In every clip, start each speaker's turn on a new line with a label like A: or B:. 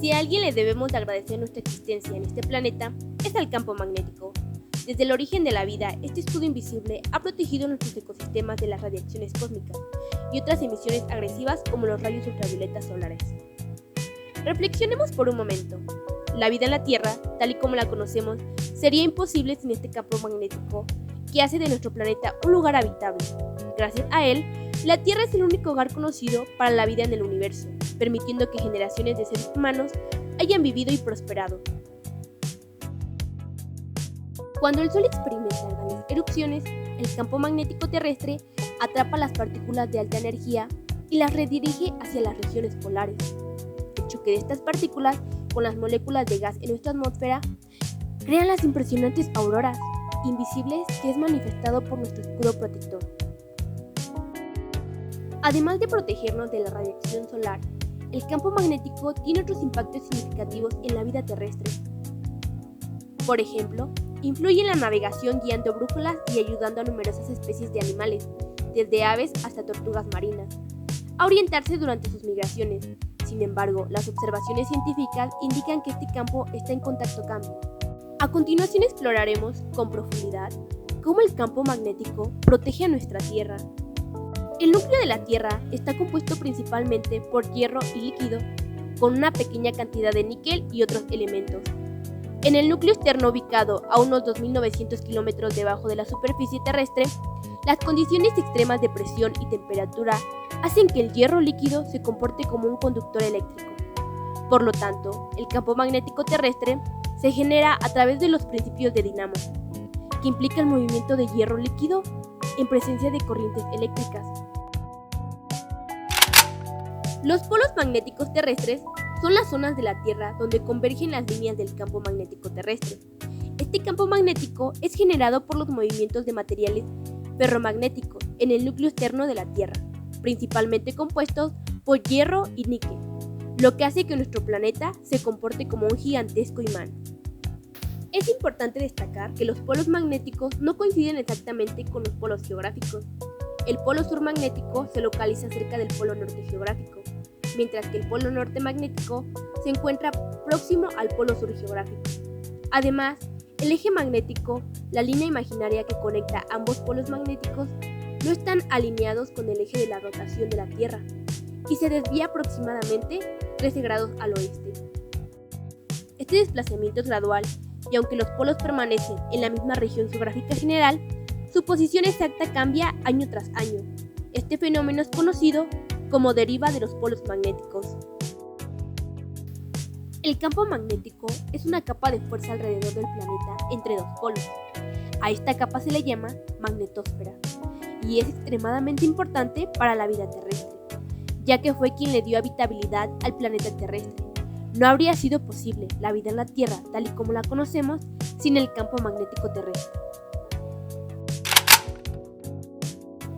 A: Si a alguien le debemos de agradecer nuestra existencia en este planeta, es al campo magnético. Desde el origen de la vida, este escudo invisible ha protegido nuestros ecosistemas de las radiaciones cósmicas y otras emisiones agresivas como los rayos ultravioletas solares. Reflexionemos por un momento. La vida en la Tierra, tal y como la conocemos, sería imposible sin este campo magnético que hace de nuestro planeta un lugar habitable. Gracias a él, la Tierra es el único hogar conocido para la vida en el universo, permitiendo que generaciones de seres humanos hayan vivido y prosperado. Cuando el Sol experimenta grandes erupciones, el campo magnético terrestre atrapa las partículas de alta energía y las redirige hacia las regiones polares. El choque de estas partículas con las moléculas de gas en nuestra atmósfera crean las impresionantes auroras invisibles que es manifestado por nuestro escudo protector. Además de protegernos de la radiación solar, el campo magnético tiene otros impactos significativos en la vida terrestre. Por ejemplo, influye en la navegación guiando brújulas y ayudando a numerosas especies de animales, desde aves hasta tortugas marinas, a orientarse durante sus migraciones. Sin embargo, las observaciones científicas indican que este campo está en contacto cambio. A continuación exploraremos con profundidad cómo el campo magnético protege a nuestra Tierra. El núcleo de la Tierra está compuesto principalmente por hierro y líquido, con una pequeña cantidad de níquel y otros elementos. En el núcleo externo, ubicado a unos 2.900 kilómetros debajo de la superficie terrestre, las condiciones extremas de presión y temperatura hacen que el hierro líquido se comporte como un conductor eléctrico. Por lo tanto, el campo magnético terrestre se genera a través de los principios de Dinamo, que implica el movimiento de hierro líquido en presencia de corrientes eléctricas. Los polos magnéticos terrestres son las zonas de la Tierra donde convergen las líneas del campo magnético terrestre. Este campo magnético es generado por los movimientos de materiales ferromagnéticos en el núcleo externo de la Tierra, principalmente compuestos por hierro y níquel, lo que hace que nuestro planeta se comporte como un gigantesco imán. Es importante destacar que los polos magnéticos no coinciden exactamente con los polos geográficos. El polo sur magnético se localiza cerca del polo norte geográfico, mientras que el polo norte magnético se encuentra próximo al polo sur geográfico. Además, el eje magnético, la línea imaginaria que conecta ambos polos magnéticos, no están alineados con el eje de la rotación de la Tierra, y se desvía aproximadamente 13 grados al oeste. Este desplazamiento es gradual, y aunque los polos permanecen en la misma región geográfica general, su posición exacta cambia año tras año. Este fenómeno es conocido como deriva de los polos magnéticos. El campo magnético es una capa de fuerza alrededor del planeta entre dos polos. A esta capa se le llama magnetosfera y es extremadamente importante para la vida terrestre, ya que fue quien le dio habitabilidad al planeta terrestre. No habría sido posible la vida en la Tierra tal y como la conocemos sin el campo magnético terrestre.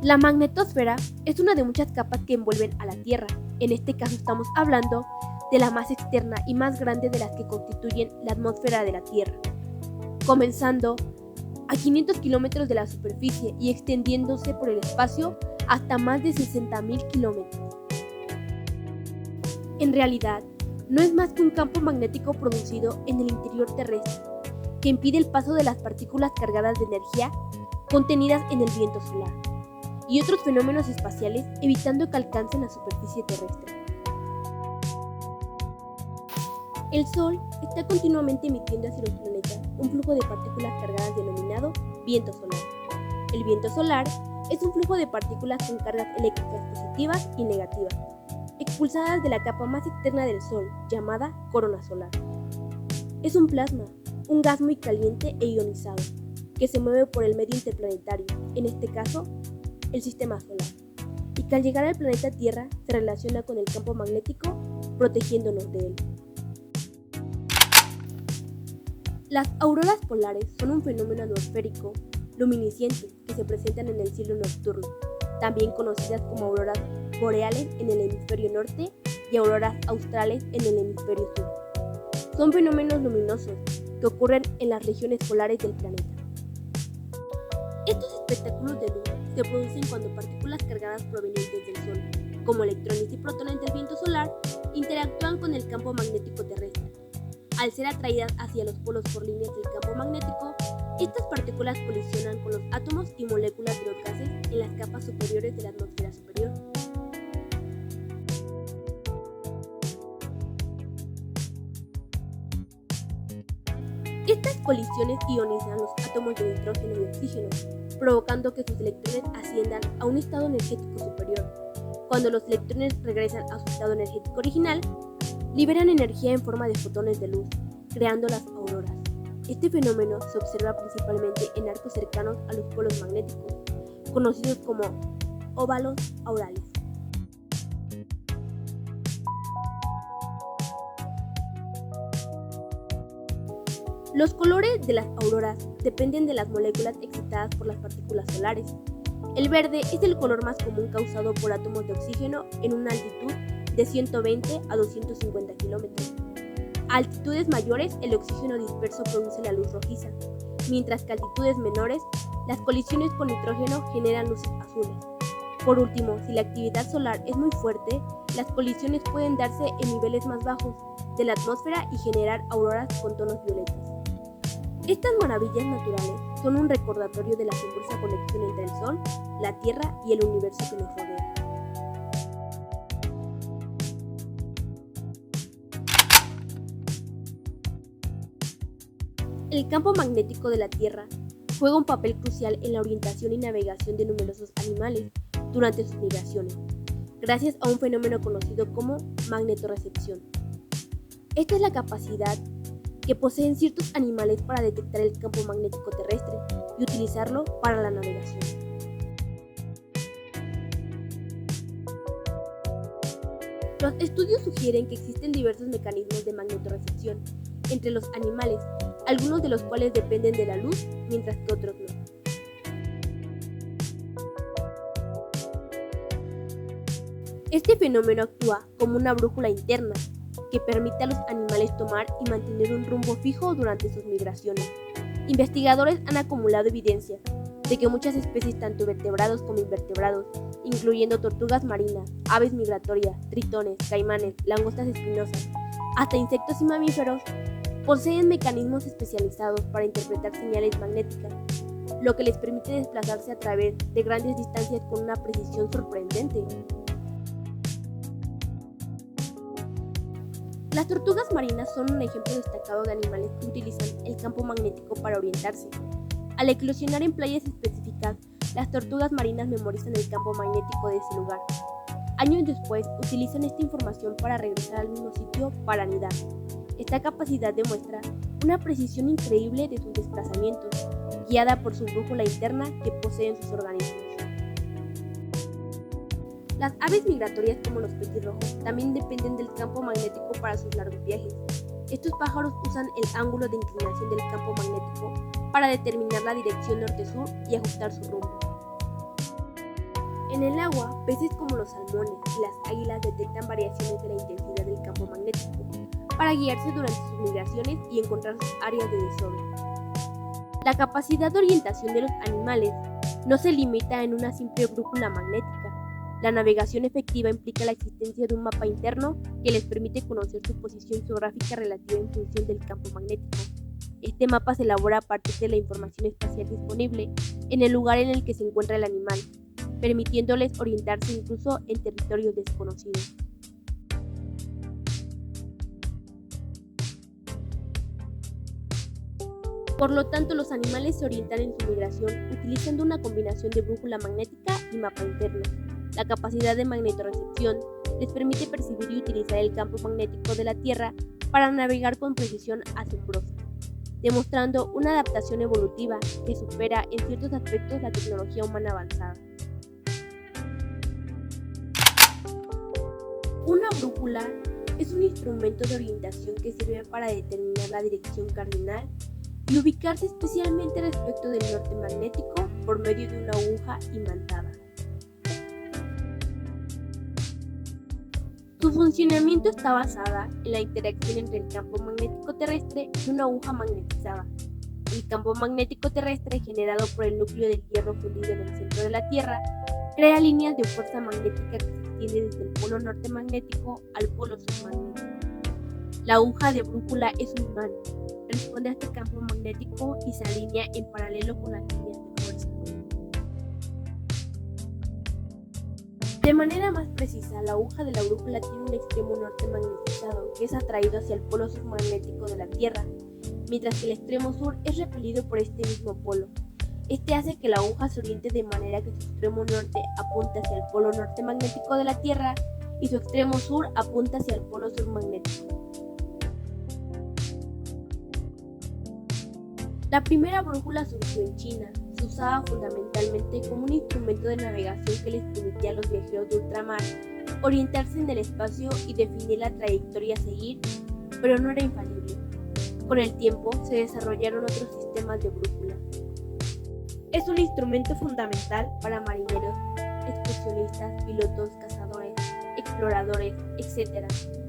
A: La magnetosfera es una de muchas capas que envuelven a la Tierra. En este caso estamos hablando de la más externa y más grande de las que constituyen la atmósfera de la Tierra, comenzando a 500 kilómetros de la superficie y extendiéndose por el espacio hasta más de 60.000 kilómetros. En realidad, no es más que un campo magnético producido en el interior terrestre, que impide el paso de las partículas cargadas de energía contenidas en el viento solar y otros fenómenos espaciales, evitando que alcancen la superficie terrestre. El Sol está continuamente emitiendo hacia los planetas un flujo de partículas cargadas denominado viento solar. El viento solar es un flujo de partículas con cargas eléctricas positivas y negativas, expulsadas de la capa más externa del Sol, llamada corona solar. Es un plasma, un gas muy caliente e ionizado, que se mueve por el medio interplanetario, en este caso, el sistema solar, y que al llegar al planeta Tierra se relaciona con el campo magnético, protegiéndonos de él. Las auroras polares son un fenómeno atmosférico luminiscente que se presentan en el cielo nocturno, también conocidas como auroras boreales en el hemisferio norte y auroras australes en el hemisferio sur. Son fenómenos luminosos que ocurren en las regiones polares del planeta. Estos espectáculos de luz se producen cuando partículas cargadas provenientes del Sol, como electrones y protones del viento solar, interactúan con el campo magnético terrestre. Al ser atraídas hacia los polos por líneas del campo magnético, estas partículas colisionan con los átomos y moléculas de los gases en las capas superiores de la atmósfera superior. Estas colisiones ionizan los átomos de nitrógeno y oxígeno, provocando que sus electrones asciendan a un estado energético superior. Cuando los electrones regresan a su estado energético original, liberan energía en forma de fotones de luz, creando las auroras. Este fenómeno se observa principalmente en arcos cercanos a los polos magnéticos, conocidos como óvalos aurales. Los colores de las auroras dependen de las moléculas excitadas por las partículas solares. El verde es el color más común causado por átomos de oxígeno en una altitud de 120 a 250 kilómetros. A altitudes mayores, el oxígeno disperso produce la luz rojiza, mientras que a altitudes menores, las colisiones con nitrógeno generan luces azules. Por último, si la actividad solar es muy fuerte, las colisiones pueden darse en niveles más bajos de la atmósfera y generar auroras con tonos violetas. Estas maravillas naturales son un recordatorio de la asombrosa conexión entre el Sol, la Tierra y el universo que nos rodea. El campo magnético de la Tierra juega un papel crucial en la orientación y navegación de numerosos animales durante sus migraciones, gracias a un fenómeno conocido como magnetorrecepción. Esta es la capacidad que poseen ciertos animales para detectar el campo magnético terrestre y utilizarlo para la navegación. Los estudios sugieren que existen diversos mecanismos de magnetorrecepción entre los animales, algunos de los cuales dependen de la luz, mientras que otros no. Este fenómeno actúa como una brújula interna que permite a los animales tomar y mantener un rumbo fijo durante sus migraciones. Investigadores han acumulado evidencia de que muchas especies, tanto vertebrados como invertebrados, incluyendo tortugas marinas, aves migratorias, tritones, caimanes, langostas espinosas, hasta insectos y mamíferos, poseen mecanismos especializados para interpretar señales magnéticas, lo que les permite desplazarse a través de grandes distancias con una precisión sorprendente. Las tortugas marinas son un ejemplo destacado de animales que utilizan el campo magnético para orientarse. Al eclosionar en playas específicas, las tortugas marinas memorizan el campo magnético de ese lugar. Años después, utilizan esta información para regresar al mismo sitio para anidar. Esta capacidad demuestra una precisión increíble de sus desplazamientos, guiada por su brújula interna que poseen sus organismos. Las aves migratorias como los petirrojos también dependen del campo magnético para sus largos viajes. Estos pájaros usan el ángulo de inclinación del campo magnético para determinar la dirección norte-sur y ajustar su rumbo. En el agua, peces como los salmones y las águilas detectan variaciones de la intensidad del campo magnético para guiarse durante sus migraciones y encontrar sus áreas de desove. La capacidad de orientación de los animales no se limita en una simple brújula magnética. La navegación efectiva implica la existencia de un mapa interno que les permite conocer su posición geográfica relativa en función del campo magnético. Este mapa se elabora a partir de la información espacial disponible en el lugar en el que se encuentra el animal, permitiéndoles orientarse incluso en territorios desconocidos. Por lo tanto, los animales se orientan en su migración utilizando una combinación de brújula magnética y mapa interno. La capacidad de magnetorrecepción les permite percibir y utilizar el campo magnético de la Tierra para navegar con precisión asombrosa, demostrando una adaptación evolutiva que supera en ciertos aspectos la tecnología humana avanzada. Una brújula es un instrumento de orientación que sirve para determinar la dirección cardinal y ubicarse especialmente respecto del norte magnético por medio de una aguja imantada. Su funcionamiento está basada en la interacción entre el campo magnético terrestre y una aguja magnetizada. El campo magnético terrestre, generado por el núcleo del hierro fundido en el centro de la Tierra, Crea líneas de fuerza magnética que se extienden desde el polo norte magnético al polo sur magnético. La aguja de brújula es un imán, responde a este campo magnético y se alinea en paralelo con las líneas de fuerza. De manera más precisa, la aguja de la brújula tiene un extremo norte magnetizado que es atraído hacia el polo sur magnético de la Tierra, mientras que el extremo sur es repelido por este mismo polo. Este hace que la aguja se oriente de manera que su extremo norte apunte hacia el polo norte magnético de la Tierra y su extremo sur apunta hacia el polo sur magnético. La primera brújula surgió en China. Se usaba fundamentalmente como un instrumento de navegación que les permitía a los viajeros de ultramar orientarse en el espacio y definir la trayectoria a seguir, pero no era infalible. Con el tiempo se desarrollaron otros sistemas de brújula. Es un instrumento fundamental para marineros, excursionistas, pilotos, cazadores, exploradores, etc.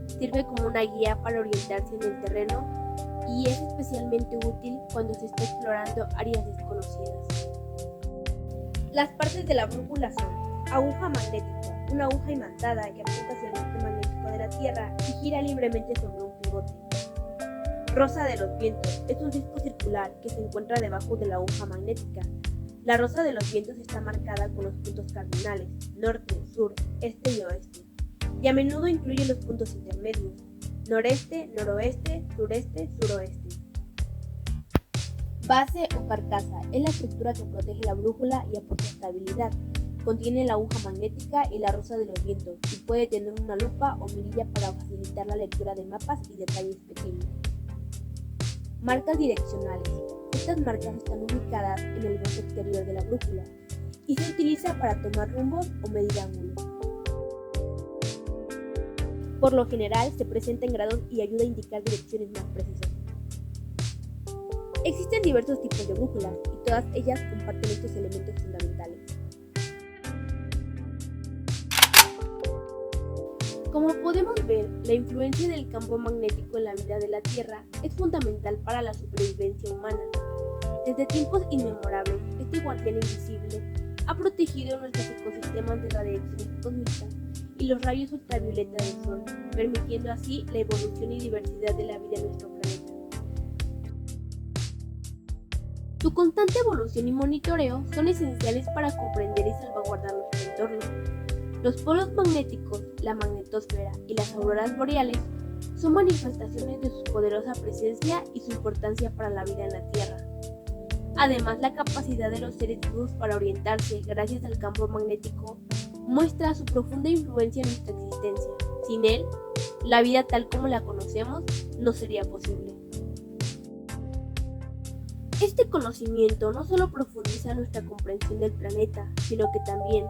A: Sirve como una guía para orientarse en el terreno y es especialmente útil cuando se está explorando áreas desconocidas. Las partes de la brújula son aguja magnética, una aguja imantada que apunta hacia el norte magnético de la Tierra y gira libremente sobre un pivote. Rosa de los vientos es un disco circular que se encuentra debajo de la aguja magnética. La rosa de los vientos está marcada con los puntos cardinales, norte, sur, este y oeste, y a menudo incluye los puntos intermedios, noreste, noroeste, sureste, suroeste. Base o carcasa es la estructura que protege la brújula y aporta estabilidad. Contiene la aguja magnética y la rosa de los vientos y puede tener una lupa o mirilla para facilitar la lectura de mapas y detalles pequeños. Marcas direccionales. Estas marcas están ubicadas en el borde exterior de la brújula y se utiliza para tomar rumbos o medir ángulos. Por lo general se presenta en grados y ayuda a indicar direcciones más precisas. Existen diversos tipos de brújulas y todas ellas comparten estos elementos fundamentales. Como podemos ver, la influencia del campo magnético en la vida de la Tierra es fundamental para la supervivencia humana. Desde tiempos inmemorables, este guardián invisible ha protegido nuestros ecosistemas de radiaciones cósmicas y los rayos ultravioleta del Sol, permitiendo así la evolución y diversidad de la vida en nuestro planeta. Su constante evolución y monitoreo son esenciales para comprender y salvaguardar nuestro entorno. Los polos magnéticos, la magnetosfera y las auroras boreales son manifestaciones de su poderosa presencia y su importancia para la vida en la Tierra. Además, la capacidad de los seres vivos para orientarse gracias al campo magnético muestra su profunda influencia en nuestra existencia. Sin él, la vida tal como la conocemos no sería posible. Este conocimiento no solo profundiza nuestra comprensión del planeta, sino que también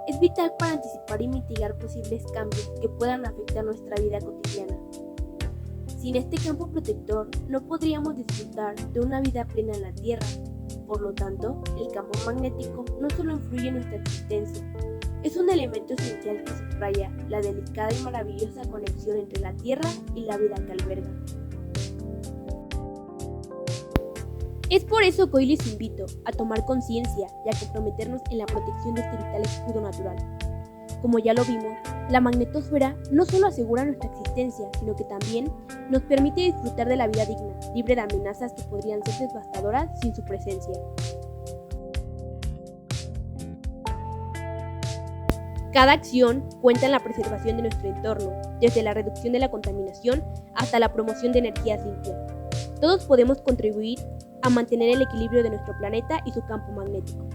A: es vital para anticipar y mitigar posibles cambios que puedan afectar nuestra vida cotidiana. Sin este campo protector, no podríamos disfrutar de una vida plena en la Tierra. Por lo tanto, el campo magnético no solo influye en nuestra existencia, es un elemento esencial que subraya la delicada y maravillosa conexión entre la Tierra y la vida que alberga. Es por eso que hoy les invito a tomar conciencia y a comprometernos en la protección de este vital escudo natural. Como ya lo vimos, la magnetosfera no solo asegura nuestra existencia, sino que también nos permite disfrutar de la vida digna, libre de amenazas que podrían ser devastadoras sin su presencia. Cada acción cuenta en la preservación de nuestro entorno, desde la reducción de la contaminación hasta la promoción de energías limpias. Todos podemos contribuir a mantener el equilibrio de nuestro planeta y su campo magnético.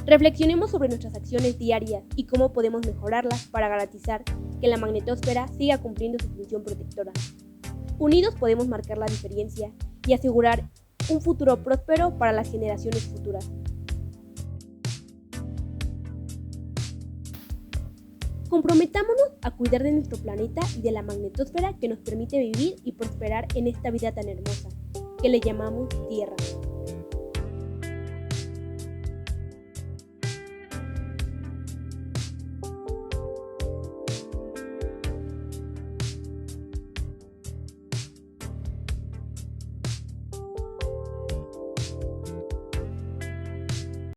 A: Reflexionemos sobre nuestras acciones diarias y cómo podemos mejorarlas para garantizar que la magnetosfera siga cumpliendo su función protectora. Unidos podemos marcar la diferencia y asegurar un futuro próspero para las generaciones futuras. Comprometámonos a cuidar de nuestro planeta y de la magnetosfera que nos permite vivir y prosperar en esta vida tan hermosa, que le llamamos Tierra.